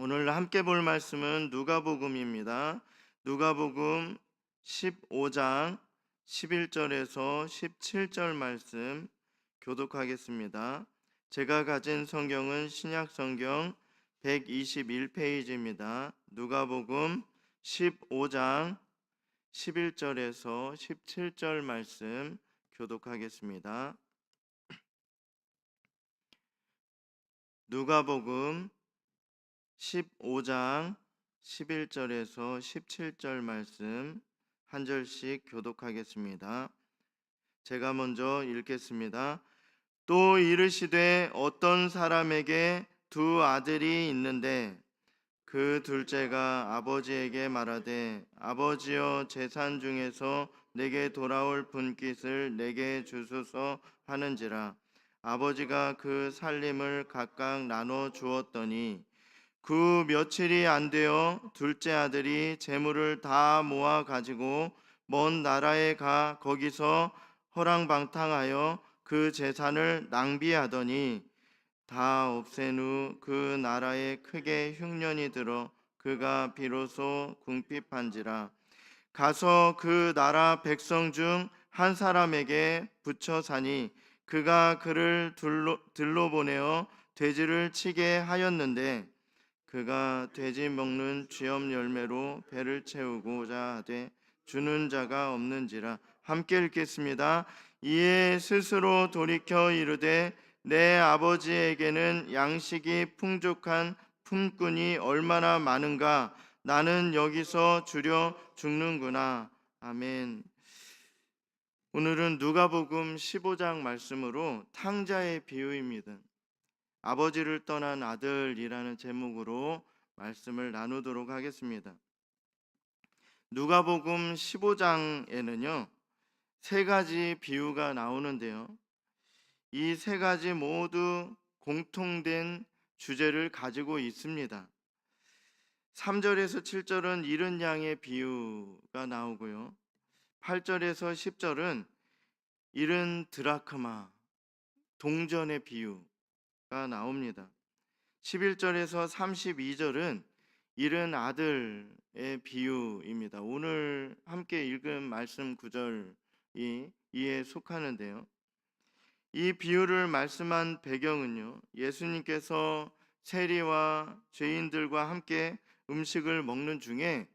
오늘 함께 볼 말씀은 누가복음입니다. 누가복음 15장 11절에서 17절 말씀 교독하겠습니다. 제가 가진 성경은 신약 성경 121페이지입니다. 누가복음 15장 11절에서 17절 말씀 교독하겠습니다. 누가복음 15장 11절에서 17절 말씀 한 절씩 교독하겠습니다. 제가 먼저 읽겠습니다. 또 이르시되 어떤 사람에게 두 아들이 있는데 그 둘째가 아버지에게 말하되 아버지여 재산 중에서 내게 돌아올 분깃을 내게 주소서 하는지라. 아버지가 그 살림을 각각 나눠 주었더니 그 며칠이 안 되어 둘째 아들이 재물을 다 모아 가지고 먼 나라에 가 거기서 허랑방탕하여 그 재산을 낭비하더니 다 없앤 후 그 나라에 크게 흉년이 들어 그가 비로소 궁핍한지라. 가서 그 나라 백성 중 한 사람에게 붙여 사니 그가 그를 들로 보내어 돼지를 치게 하였는데 그가 돼지 먹는 쥐염 열매로 배를 채우고자 하되 주는 자가 없는지라. 함께 읽겠습니다. 이에 스스로 돌이켜 이르되 내 아버지에게는 양식이 풍족한 품꾼이 얼마나 많은가. 나는 여기서 주려 죽는구나. 아멘. 오늘은 누가복음 15장 말씀으로 탕자의 비유입니다. 아버지를 떠난 아들이라는 제목으로 말씀을 나누도록 하겠습니다. 누가복음 15장에는요, 세 가지 비유가 나오는데요. 이 세 가지 모두 공통된 주제를 가지고 있습니다. 3절에서 7절은 잃은 양의 비유가 나오고요. 8절에서 10절은 잃은 드라크마, 동전의 비유가 나옵니다. 11절에서 32절은 잃은 아들의 비유입니다. 오늘 함께 읽은 말씀 구절이 이에 속하는데요. 이 비유를 말씀한 배경은요, 예수님께서 세리와 죄인들과 함께 음식을 먹는 중에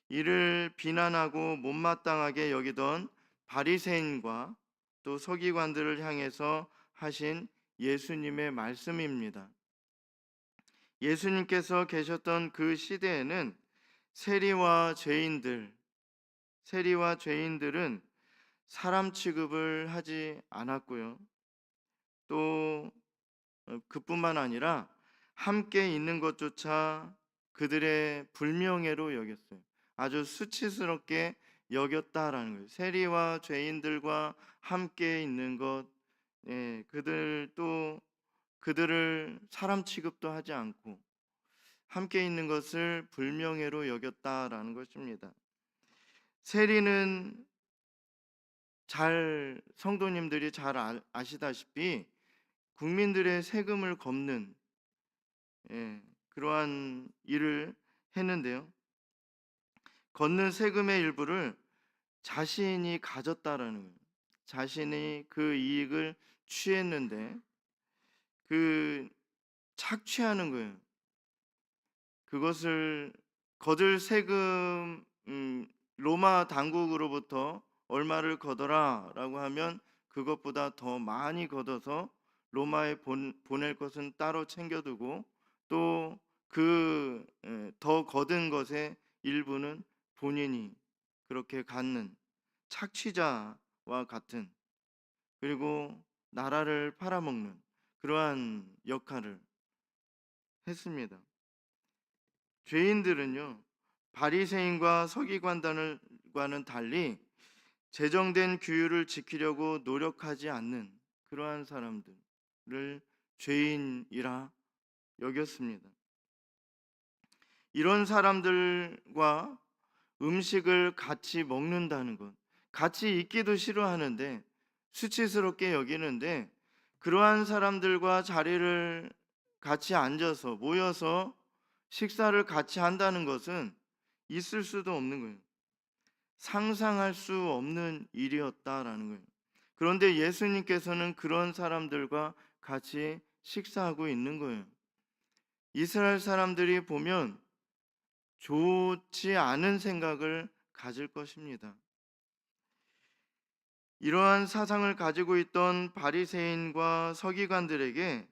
이를 비난하고 못마땅하게 여기던 바리새인과 또 서기관들을 향해서 하신 예수님의 말씀입니다. 예수님께서 계셨던 그 시대에는 세리와 죄인들은 사람 취급을 하지 않았고요. 또 그뿐만 아니라 함께 있는 것조차 그들의 불명예로 여겼어요. 아주 수치스럽게 여겼다라는 거예요. 세리와 죄인들과 함께 있는 것, 그들을 사람 취급도 하지 않고 함께 있는 것을 불명예로 여겼다라는 것입니다. 세리는 성도님들이 잘 아시다시피 국민들의 세금을 걷는 그러한 일을 했는데요. 걷는 세금의 일부를 자신이 가졌다라는 거예요. 자신이 그 이익을 취했는데 그 착취하는 거예요. 그것을 거둘 세금, 로마 당국으로부터 얼마를 거둬라라고 하면 그것보다 더 많이 걷어서 로마에 보낼 것은 따로 챙겨두고 또 그 더 거둔 것의 일부는 본인이 그렇게 갖는 착취자와 같은, 그리고 나라를 팔아먹는 그러한 역할을 했습니다. 죄인들은요, 바리새인과 서기관들과는 달리 제정된 규율을 지키려고 노력하지 않는 그러한 사람들을 죄인이라 여겼습니다. 이런 사람들과 음식을 같이 먹는다는 것, 같이 있기도 싫어하는데 수치스럽게 여기는데, 그러한 사람들과 자리를 같이 앉아서 모여서 식사를 같이 한다는 것은 있을 수도 없는 거예요. 상상할 수 없는 일이었다라는 거예요. 그런데 예수님께서는 그런 사람들과 같이 식사하고 있는 거예요. 이스라엘 사람들이 보면 좋지 않은 생각을 가질 것입니다. 이러한 사상을 가지고 있던 바리새인과 서기관들에게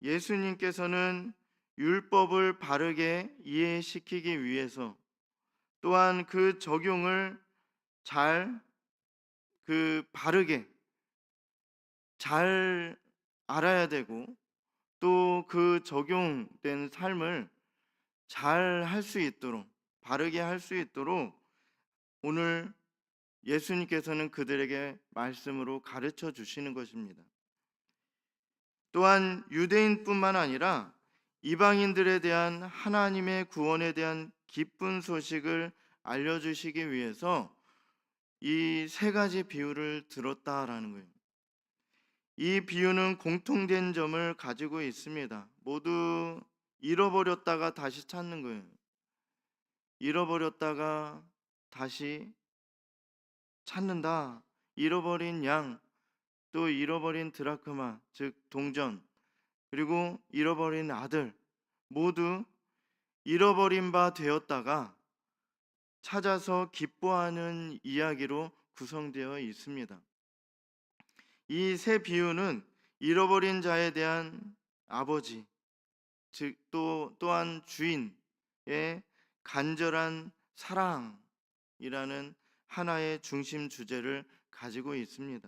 예수님께서는 율법을 바르게 이해시키기 위해서, 또한 그 적용을 잘 바르게 잘 알아야 되고, 또 그 적용된 삶을 잘 할 수 있도록, 바르게 할 수 있도록 오늘 예수님께서는 그들에게 말씀으로 가르쳐 주시는 것입니다. 또한 유대인뿐만 아니라 이방인들에 대한 하나님의 구원에 대한 기쁜 소식을 알려주시기 위해서 이 세 가지 비유를 들었다라는 거예요. 이 비유는 공통된 점을 가지고 있습니다. 모두 잃어버렸다가 다시 찾는 거예요. 잃어버렸다가 다시 찾는다. 잃어버린 양, 또 잃어버린 드라크마, 즉 동전, 그리고 잃어버린 아들, 모두 잃어버린 바 되었다가 찾아서 기뻐하는 이야기로 구성되어 있습니다. 이 세 비유는 잃어버린 자에 대한 아버지, 즉 또한 주인의 간절한 사랑이라는 하나의 중심 주제를 가지고 있습니다.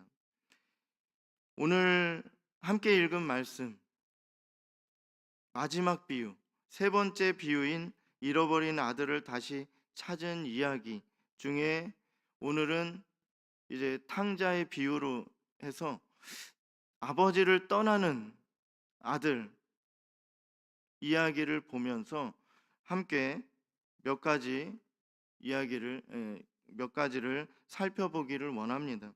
오늘 함께 읽은 말씀, 마지막 비유, 세 번째 비유인 잃어버린 아들을 다시 찾은 이야기 중에 오늘은 이제 탕자의 비유로 해서 아버지를 떠나는 아들 이야기를 보면서 함께 몇 가지를 살펴보기를 원합니다.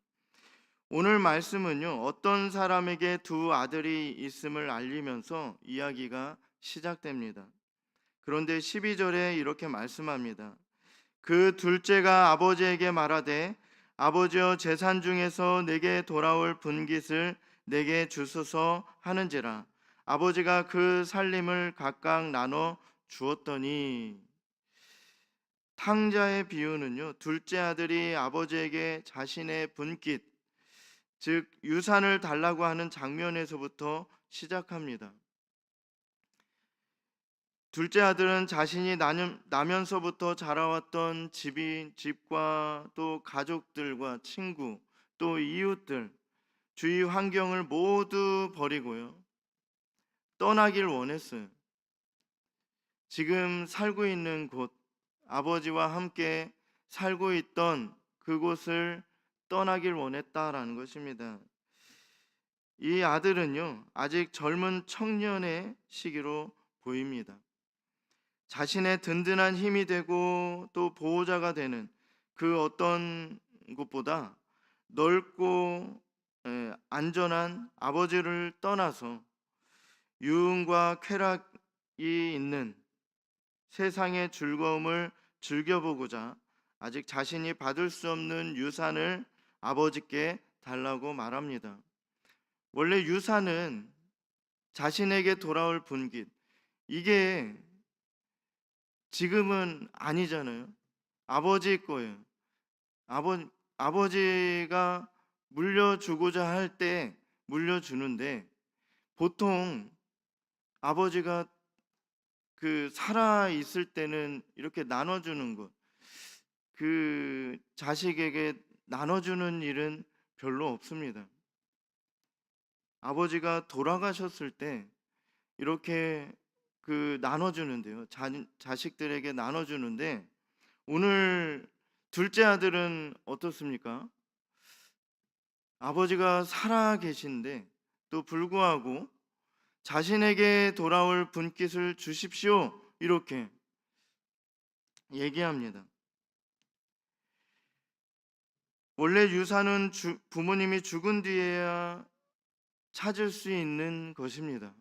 오늘 말씀은요, 어떤 사람에게 두 아들이 있음을 알리면서 이야기가 시작됩니다. 그런데 12절에 이렇게 말씀합니다. 그 둘째가 아버지에게 말하되 아버지여 재산 중에서 내게 돌아올 분깃을 내게 주소서 하는지라. 아버지가 그 살림을 각각 나눠 주었더니. 탕자의 비유는요, 둘째 아들이 아버지에게 자신의 분깃, 즉 유산을 달라고 하는 장면에서부터 시작합니다. 둘째 아들은 자신이 나면서부터 자라왔던 집과 또 가족들과 친구, 또 이웃들, 주위 환경을 모두 버리고요, 떠나길 원했어요. 지금 살고 있는 곳, 아버지와 함께 살고 있던 그곳을 떠나길 원했다라는 것입니다. 이 아들은요, 아직 젊은 청년의 시기로 보입니다. 자신의 든든한 힘이 되고 또 보호자가 되는 그 어떤 곳보다 넓고 안전한 아버지를 떠나서 유흥과 쾌락이 있는 세상의 즐거움을 즐겨보고자 아직 자신이 받을 수 없는 유산을 아버지께 달라고 말합니다. 원래 유산은 자신에게 돌아올 분깃, 이게 지금은 아니잖아요. 아버지 거예요. 아버지가 물려주고자 할 때 물려주는데, 보통 아버지가 살아 있을 때는 이렇게 나눠주는 것, 그 자식에게 나눠주는 일은 별로 없습니다. 아버지가 돌아가셨을 때 이렇게 나눠주는데요. 자식들에게 나눠주는데, 오늘 둘째 아들은 어떻습니까? 아버지가 살아 계신데 또 불구하고 자신에게 돌아올 분깃을 주십시오, 이렇게 얘기합니다. 원래 유산은 부모님이 죽은 뒤에야 찾을 수 있는 것입니다.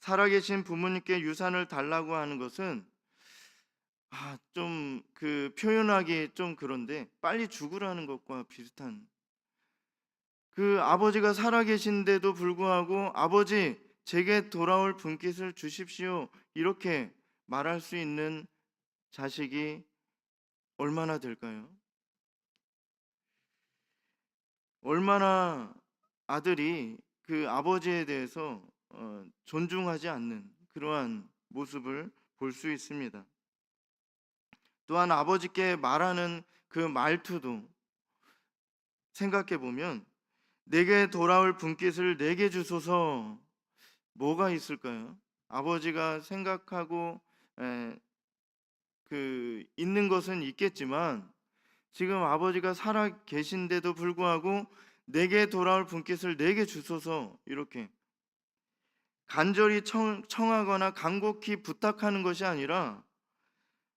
살아계신 부모님께 유산을 달라고 하는 것은 좀 표현하기 좀 그런데 빨리 죽으라는 것과 비슷한, 그 아버지가 살아계신데도 불구하고 "아버지, 제게 돌아올 분깃을 주십시오." 이렇게 말할 수 있는 자식이 얼마나 될까요? 얼마나 아들이 그 아버지에 대해서 존중하지 않는 그러한 모습을 볼 수 있습니다. 또한 아버지께 말하는 그 말투도 생각해 보면 "내게 돌아올 분깃을 내게 주소서." 뭐가 있을까요? 아버지가 생각하고 에, 있는 것은 있겠지만 지금 아버지가 살아 계신데도 불구하고 "내게 돌아올 분깃을 내게 주소서." 이렇게 간절히 청하거나 간곡히 부탁하는 것이 아니라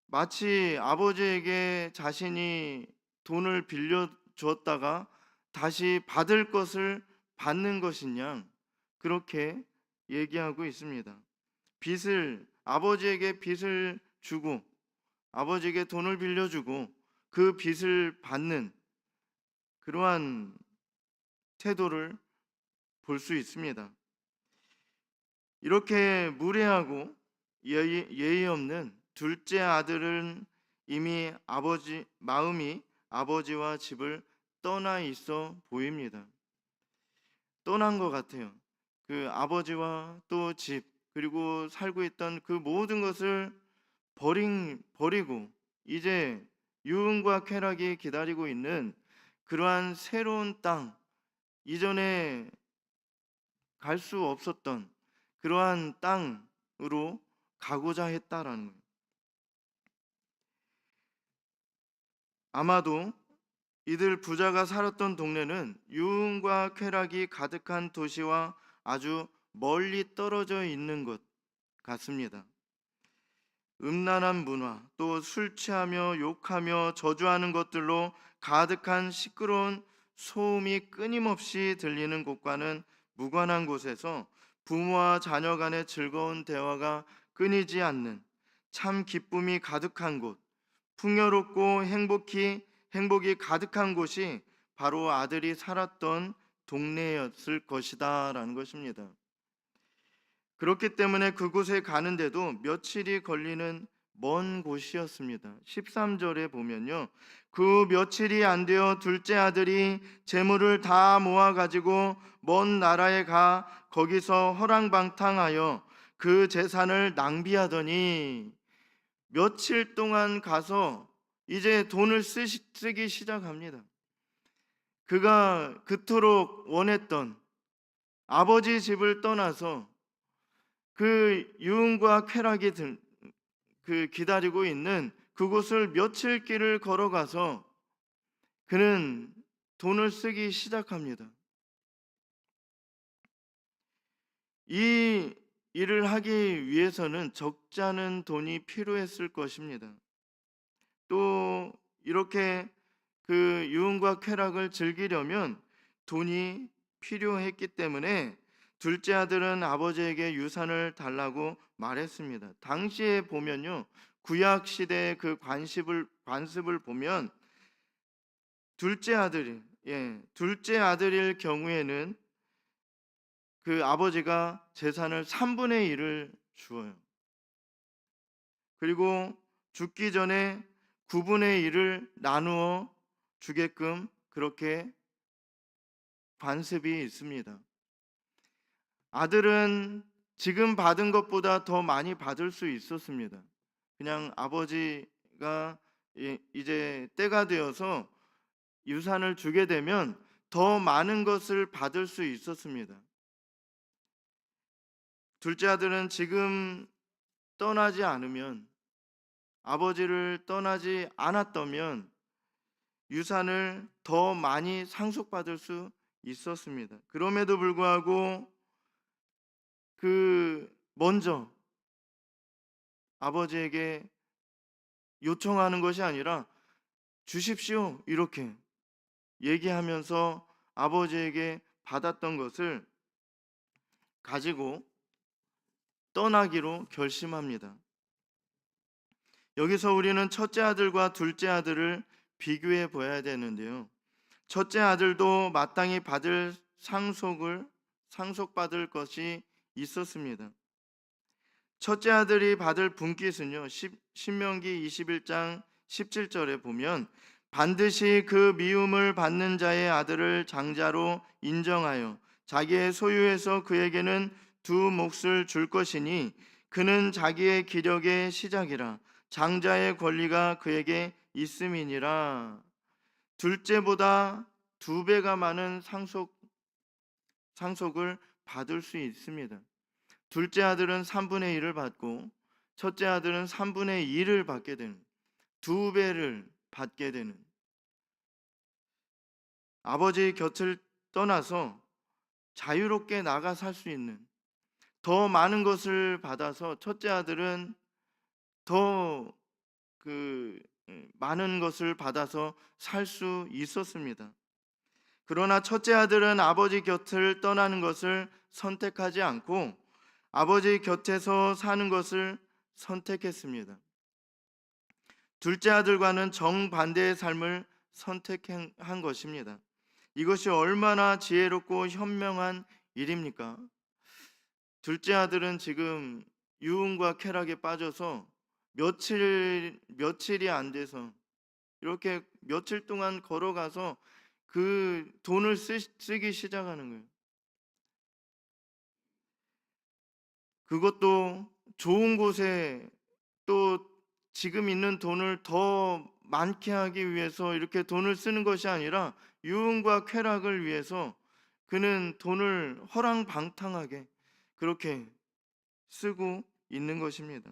마치 아버지에게 자신이 돈을 빌려 주었다가 다시 받을 것을 받는 것인 양 그렇게 얘기하고 있습니다. 아버지에게 빚을 주고 아버지에게 돈을 빌려주고 그 빚을 받는 그러한 태도를 볼 수 있습니다. 이렇게 무례하고 예의 없는 둘째 아들은 이미 마음이 아버지와 집을 떠나 있어 보입니다. 떠난 것 같아요. 그 아버지와 또 집, 그리고 살고 있던 그 모든 것을 버리고 이제 유흥과 쾌락이 기다리고 있는 그러한 새로운 땅, 이전에 갈 수 없었던 그러한 땅으로 가고자 했다라는 거예요. 아마도 이들 부자가 살았던 동네는 유흥과 쾌락이 가득한 도시와 아주 멀리 떨어져 있는 것 같습니다. 음란한 문화, 또 술 취하며 욕하며 저주하는 것들로 가득한 시끄러운 소음이 끊임없이 들리는 곳과는 무관한 곳에서 부모와 자녀 간의 즐거운 대화가 끊이지 않는 참 기쁨이 가득한 곳, 풍요롭고 행복이 가득한 곳이 바로 아들이 살았던 동네였을 것이다라는 것입니다. 그렇기 때문에 그곳에 가는데도 며칠이 걸리는 먼 곳이었습니다. 13절에 보면요. 그 며칠이 안 되어 둘째 아들이 재물을 다 모아 가지고 먼 나라에 가 거기서 허랑방탕하여 그 재산을 낭비하더니 며칠 동안 가서 이제 돈을 쓰기 시작합니다. 그가 그토록 원했던 아버지 집을 떠나서 그 유흥과 쾌락이 기다리고 있는 그곳을 며칠 길을 걸어가서 그는 돈을 쓰기 시작합니다. 이 일을 하기 위해서는 적지 않은 돈이 필요했을 것입니다. 또 이렇게 그 유흥과 쾌락을 즐기려면 돈이 필요했기 때문에 둘째 아들은 아버지에게 유산을 달라고 말했습니다. 당시에 보면요, 구약 시대의 그 관습을 보면 둘째 아들일 경우에는 그 아버지가 재산을 3분의 1을 주어요. 그리고 죽기 전에 9분의 1을 나누어 주게끔 그렇게 관습이 있습니다. 아들은 지금 받은 것보다 더 많이 받을 수 있었습니다. 그냥 아버지가 이제 때가 되어서 유산을 주게 되면 더 많은 것을 받을 수 있었습니다. 둘째 아들은 지금 떠나지 않으면, 아버지를 떠나지 않았다면 유산을 더 많이 상속받을 수 있었습니다. 그럼에도 불구하고 먼저 아버지에게 요청하는 것이 아니라 "주십시오." 이렇게 얘기하면서 아버지에게 받았던 것을 가지고 떠나기로 결심합니다. 여기서 우리는 첫째 아들과 둘째 아들을 비교해 보아야 되는데요. 첫째 아들도 마땅히 받을 상속받을 것이 있었습니다. 첫째 아들이 받을 분깃은요, 신명기 21장 17절에 보면 반드시 그 미움을 받는 자의 아들을 장자로 인정하여 자기의 소유에서 그에게는 두 몫을 줄 것이니 그는 자기의 기력의 시작이라 장자의 권리가 그에게 있음이니라. 둘째보다 두 배가 많은 상속을 받을 수 있습니다. 둘째 아들은 3분의 1을 받고 첫째 아들은 3분의 2를 받게 되는, 두 배를 받게 되는, 아버지 곁을 떠나서 자유롭게 나가 살 수 있는 더 많은 것을 받아서 첫째 아들은 더 많은 것을 받아서 살 수 있었습니다. 그러나 첫째 아들은 아버지 곁을 떠나는 것을 선택하지 않고 아버지 곁에서 사는 것을 선택했습니다. 둘째 아들과는 정반대의 삶을 선택한 것입니다. 이것이 얼마나 지혜롭고 현명한 일입니까? 둘째 아들은 지금 유흥과 쾌락에 빠져서 며칠이 안 돼서 이렇게 며칠 동안 걸어가서 그 돈을 쓰기 시작하는 거예요. 그것도 좋은 곳에, 또 지금 있는 돈을 더 많게 하기 위해서 이렇게 돈을 쓰는 것이 아니라 유흥과 쾌락을 위해서 그는 돈을 허랑방탕하게 그렇게 쓰고 있는 것입니다.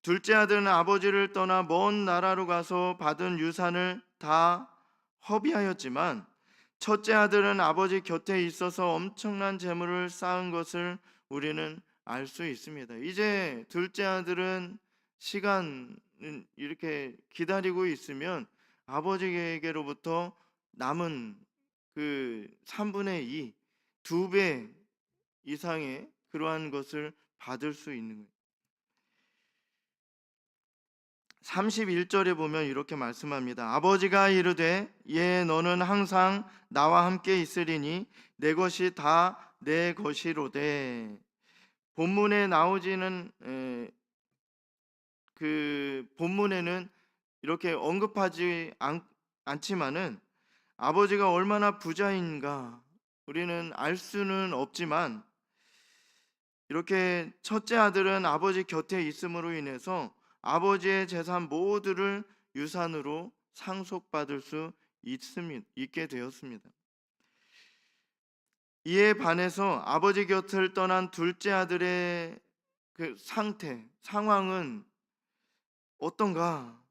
둘째 아들은 아버지를 떠나 먼 나라로 가서 받은 유산을 다 허비하였지만 첫째 아들은 아버지 곁에 있어서 엄청난 재물을 쌓은 것을 우리는 알 수 있습니다. 이제 둘째 아들은 시간 이렇게 기다리고 있으면 아버지에게로부터 남은 그 3분의 2, 두 배 이상의 그러한 것을 받을 수 있는 거예요. 31절에 보면 이렇게 말씀합니다. 아버지가 이르되 예 너는 항상 나와 함께 있으리니 내 것이 다 내 것이로되. 본문에 나오지는 그 본문에는 이렇게 언급하지 않지만은 아버지가 얼마나 부자인가 우리는 알 수는 없지만 이렇게 첫째 아들은 아버지 곁에 있음으로 인해서 아버지의 재산 모두를 유산으로 상속받을 수 있게 되었습니다. 이에 반해서 아버지 곁을 떠난 둘째 아들의 그 상황은 어떤가?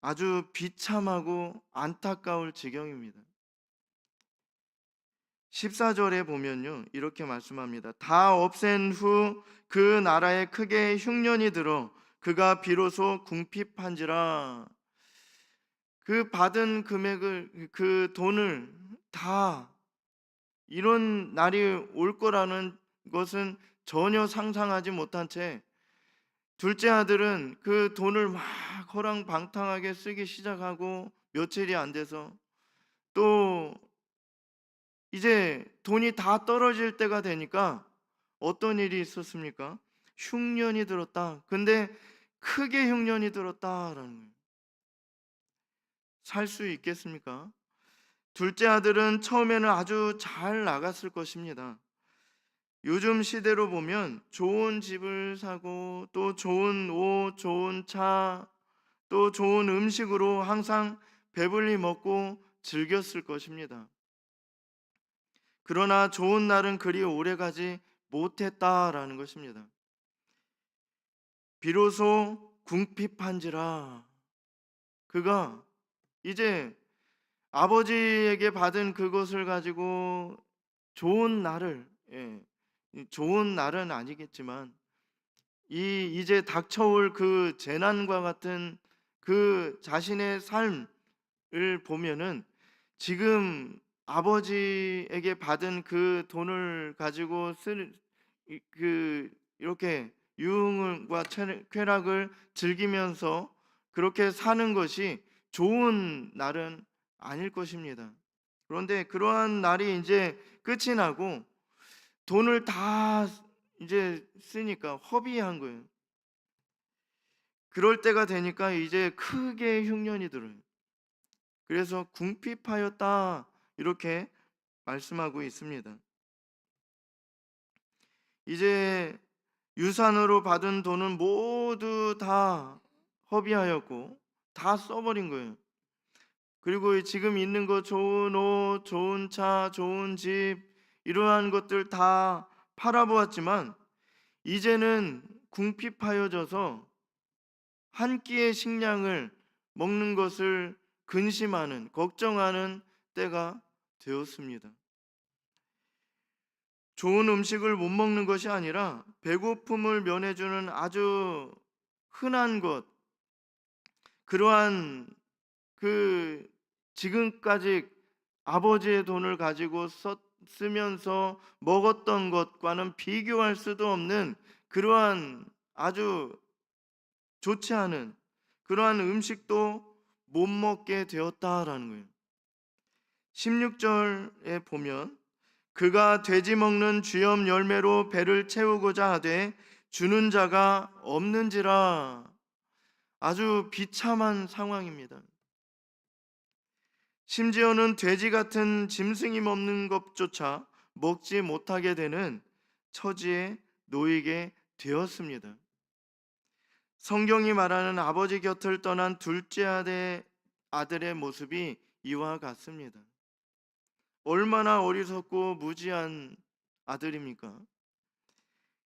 아주 비참하고 안타까울 지경입니다. 14절에 보면요 이렇게 말씀합니다. 다 없앤 후 그 나라에 크게 흉년이 들어 그가 비로소 궁핍한지라. 그 받은 금액을, 그 돈을 다, 이런 날이 올 거라는 것은 전혀 상상하지 못한 채 둘째 아들은 그 돈을 막 허랑방탕하게 쓰기 시작하고 며칠이 안 돼서 또 이제 돈이 다 떨어질 때가 되니까 어떤 일이 있었습니까? 흉년이 들었다. 근데 크게 흉년이 들었다라는 거예요. 살 수 있겠습니까? 둘째 아들은 처음에는 아주 잘 나갔을 것입니다. 요즘 시대로 보면 좋은 집을 사고 또 좋은 옷, 좋은 차, 또 좋은 음식으로 항상 배불리 먹고 즐겼을 것입니다. 그러나 좋은 날은 그리 오래가지 못했다라는 것입니다. 비로소 궁핍한지라. 그가 이제 아버지에게 받은 그것을 가지고 좋은 날을, 좋은 날은 아니겠지만 이제 닥쳐올 그 재난과 같은 그 자신의 삶을 보면은 지금 아버지에게 받은 그 돈을 가지고 이렇게 유흥과 쾌락을 즐기면서 그렇게 사는 것이 좋은 날은 아닐 것입니다. 그런데 그러한 날이 이제 끝이 나고 돈을 다 이제 쓰니까 허비한 거예요. 그럴 때가 되니까 이제 크게 흉년이 들어요. 그래서 궁핍하였다 이렇게 말씀하고 있습니다. 이제 유산으로 받은 돈은 모두 다 허비하였고 다 써버린 거예요. 그리고 지금 있는 거 좋은 옷, 좋은 차, 좋은 집 이러한 것들 다 팔아보았지만 이제는 궁핍하여져서 한 끼의 식량을 먹는 것을 근심하는, 걱정하는 때가 되었습니다. 좋은 음식을 못 먹는 것이 아니라 배고픔을 면해주는 아주 흔한 것, 그러한 그 지금까지 아버지의 돈을 가지고 쓰면서 먹었던 것과는 비교할 수도 없는 그러한 아주 좋지 않은 그러한 음식도 못 먹게 되었다라는 거예요. 16절에 보면 그가 돼지 먹는 쥐염 열매로 배를 채우고자 하되 주는 자가 없는지라. 아주 비참한 상황입니다. 심지어는 돼지 같은 짐승이 먹는 것조차 먹지 못하게 되는 처지에 놓이게 되었습니다. 성경이 말하는 아버지 곁을 떠난 둘째 아들의 모습이 이와 같습니다. 얼마나 어리석고 무지한 아들입니까?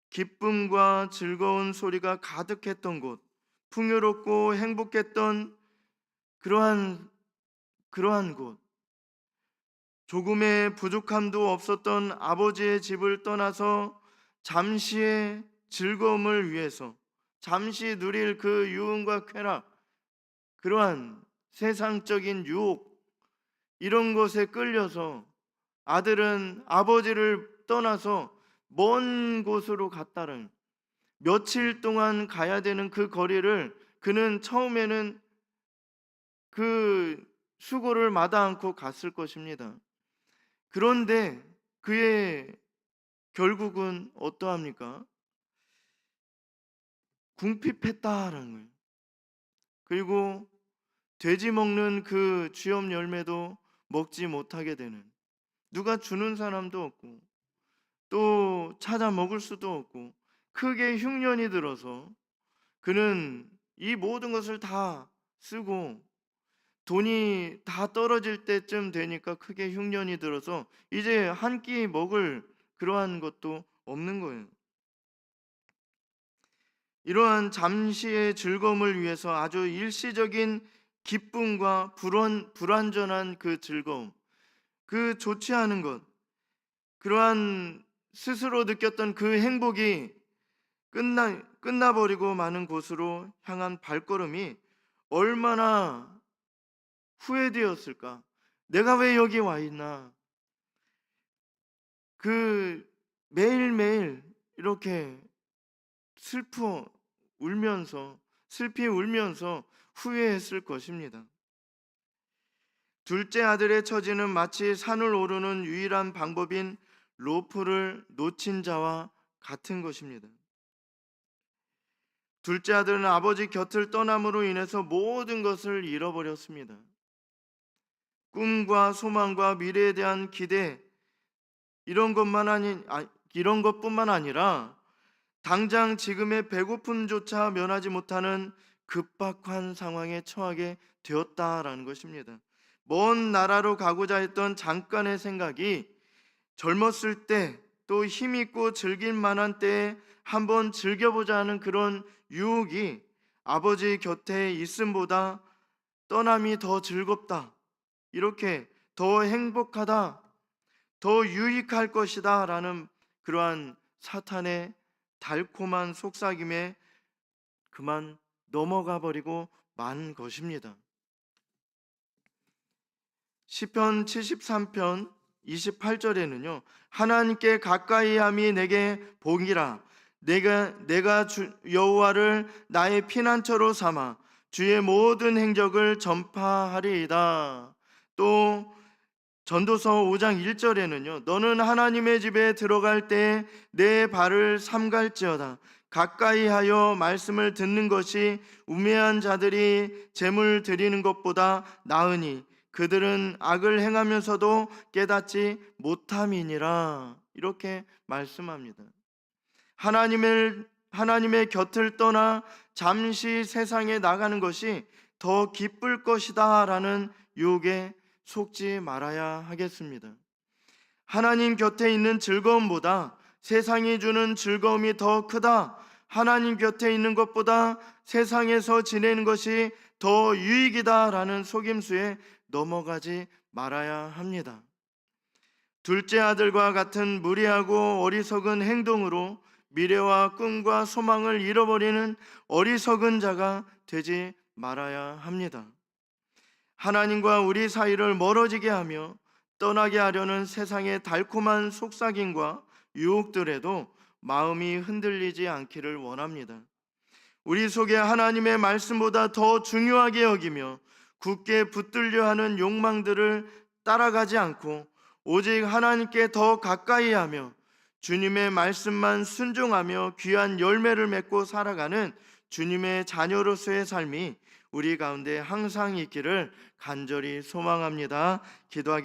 기쁨과 즐거운 소리가 가득했던 곳, 풍요롭고 행복했던 그러한 곳, 조금의 부족함도 없었던 아버지의 집을 떠나서 잠시의 즐거움을 위해서 잠시 누릴 그 유흥과 쾌락, 그러한 세상적인 유혹 이런 것에 끌려서 아들은 아버지를 떠나서 먼 곳으로 갔다는, 며칠 동안 가야 되는 그 거리를 그는 처음에는 그 수고를 마다 않고 갔을 것입니다. 그런데 그의 결국은 어떠합니까? 궁핍했다라는 거예요. 그리고 돼지 먹는 그 쥐염 열매도 먹지 못하게 되는, 누가 주는 사람도 없고 또 찾아 먹을 수도 없고 크게 흉년이 들어서 그는 이 모든 것을 다 쓰고 돈이 다 떨어질 때쯤 되니까 크게 흉년이 들어서 이제 한 끼 먹을 그러한 것도 없는 거예요. 이러한 잠시의 즐거움을 위해서 아주 일시적인 기쁨과 불완전한 그 즐거움, 그 좋지 않은 것, 그러한 스스로 느꼈던 그 행복이 끝나버리고 마는 곳으로 향한 발걸음이 얼마나 후회되었을까? 내가 왜 여기 와 있나? 그 매일매일 이렇게 슬피 울면서 후회했을 것입니다. 둘째 아들의 처지는 마치 산을 오르는 유일한 방법인 로프를 놓친 자와 같은 것입니다. 둘째 아들은 아버지 곁을 떠남으로 인해서 모든 것을 잃어버렸습니다. 꿈과 소망과 미래에 대한 기대, 이런 것뿐만 아니라 당장 지금의 배고픔조차 면하지 못하는 급박한 상황에 처하게 되었다라는 것입니다. 먼 나라로 가고자 했던 잠깐의 생각이 젊었을 때, 또 힘있고 즐길 만한 때에 한번 즐겨보자 하는 그런 유혹이 아버지 곁에 있음보다 떠남이 더 즐겁다, 이렇게 더 행복하다, 더 유익할 것이다 라는 그러한 사탄의 달콤한 속삭임에 그만 넘어가 버리고 만 것입니다. 시편 73편 28절에는요. 하나님께 가까이 함이 내게 복이라. 내가 여호와를 나의 피난처로 삼아 주의 모든 행적을 전파하리이다. 또 전도서 5장 1절에는요. 너는 하나님의 집에 들어갈 때 내 발을 삼갈지어다. 가까이 하여 말씀을 듣는 것이 우매한 자들이 제물 드리는 것보다 나으니 그들은 악을 행하면서도 깨닫지 못함이니라. 이렇게 말씀합니다. 하나님의 곁을 떠나 잠시 세상에 나가는 것이 더 기쁠 것이다라는 유혹에 속지 말아야 하겠습니다. 하나님 곁에 있는 즐거움보다 세상이 주는 즐거움이 더 크다. 하나님 곁에 있는 것보다 세상에서 지내는 것이 더 유익이다라는 속임수에 넘어가지 말아야 합니다. 둘째 아들과 같은 무리하고 어리석은 행동으로 미래와 꿈과 소망을 잃어버리는 어리석은 자가 되지 말아야 합니다. 하나님과 우리 사이를 멀어지게 하며 떠나게 하려는 세상의 달콤한 속삭임과 유혹들에도 마음이 흔들리지 않기를 원합니다. 우리 속에 하나님의 말씀보다 더 중요하게 여기며 굳게 붙들려 하는 욕망들을 따라가지 않고 오직 하나님께 더 가까이 하며 주님의 말씀만 순종하며 귀한 열매를 맺고 살아가는 주님의 자녀로서의 삶이 우리 가운데 항상 있기를 간절히 소망합니다. 기도하겠습니다.